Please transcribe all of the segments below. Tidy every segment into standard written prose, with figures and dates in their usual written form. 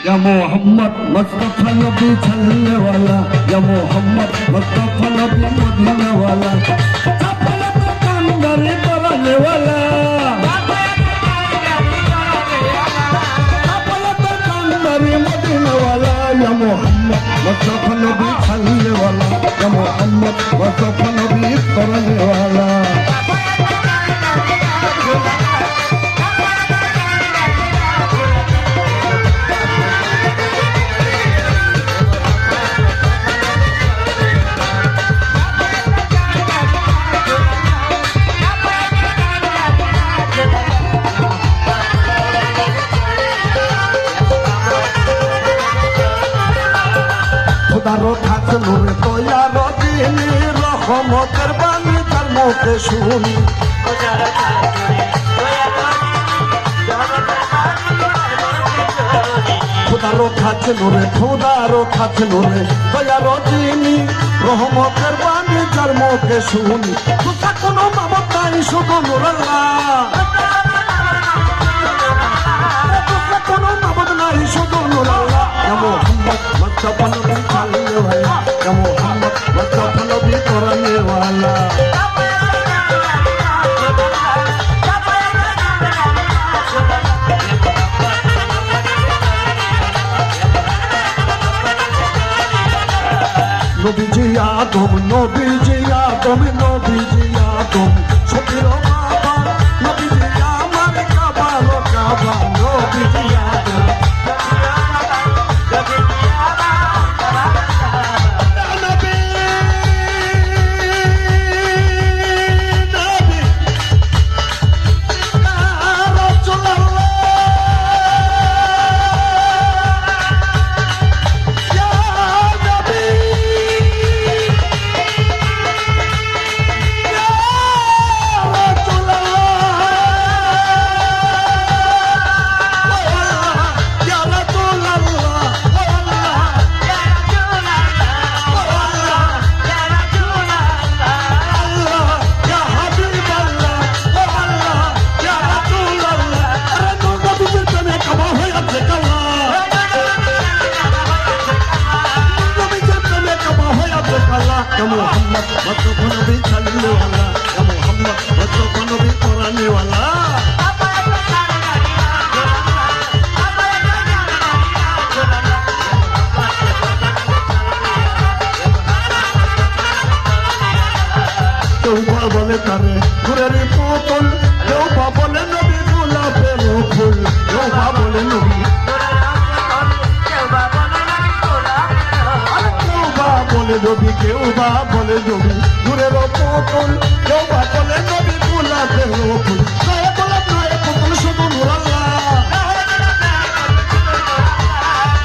या मोहम्मद मुस्तफा नबी चलने वाला, या मोहम्मद मुस्तफा नबी मदीने वाला, चपल दुकानदारी कराने वाला, चपल दुकानदारी मदीने वाला, या मोहम्मद मुस्तफा नबी चलने वाला, या मोहम्मद मुस्तफा नबी कराने वाला। खुदारो खास नूर तो यारो दीनी रहमतेर बानी तार मुखे शुनी खुदारो खास नूरे तो यारो दीनी रहमतेर बानी तार मुखे शुनी तुसा कोनो मामत नाई शुधु नूर अल्लाह तुसा कोनो मामत नाई शुधु नूर अल्लाह या मोहम्मद मुस्तफा नबी चलने वाला, या मोहम्मद मुस्तफा नबी कराने वाला। नबीजी आदम नबीजी आदम नबीजी आदम सखीर बाबा नबीजी আমার কাবা লো কাবা नबीजी आदम या मोहम्मद मुस्तफा नबी चलने वाला, या मोहम्मद मुस्तफा नबी कराने वाला। কেউ বলে তারে ঘুরের পুতুল, কেউ বলে নবী গোলাপের ফুল, কেউ বলে নবী বলে নবী, কেউ বা বলে নবী নূরের পুতুল, কেউ বা বলে নবী গোলাপের ফুল। নয় গোলাপ নয় পুতুল শুধু নূর আল্লাহ,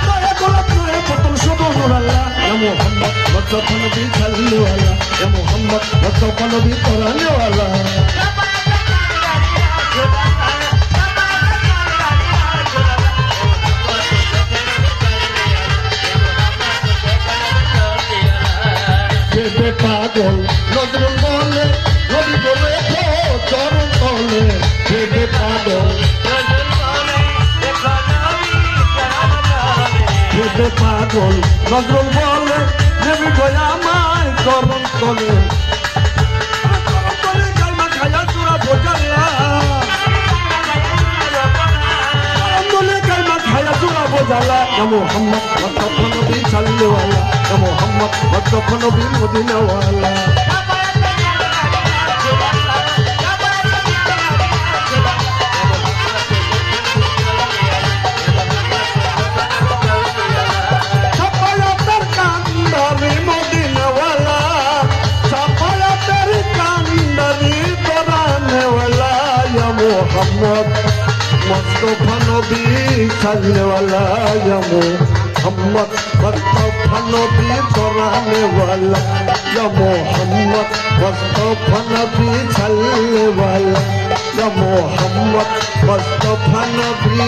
নয় গোলাপ নয় পুতুল শুধু নূর আল্লাহ। ইয়া মুহাম্মদ মুস্তফা নবী চলনে वाला, ইয়া মুহাম্মদ মুস্তফা নবী कराने वाला। পাগল নজরুল বলে নবী বলে চরণ তলে, ভেবে পাগল ভেবে পাগল নজরুল বলে নবী গয়া আমায় চরণ তলে, চরণ তলে গাইমা খায়া চূড়া বোঝালা, চরণ তলে গাইমা খায়া চূড়া বোঝালা। या मोहम्मद मुस्तफा नबी चलने वाला, या मोहम्मद मुस्तफा नबी मदीने वाला। सफायतर कांदारी मदीने वाला, सफायतर कांदारी कराने वाला, या मोहम्मद मुस्तफा नबी चलने वाला, या मोहम्मद मुस्तफा नबी कराने वाला, या मोहम्मद मुस्तफा नबी चलने वाला, या मोहम्मद मुस्तफा नबी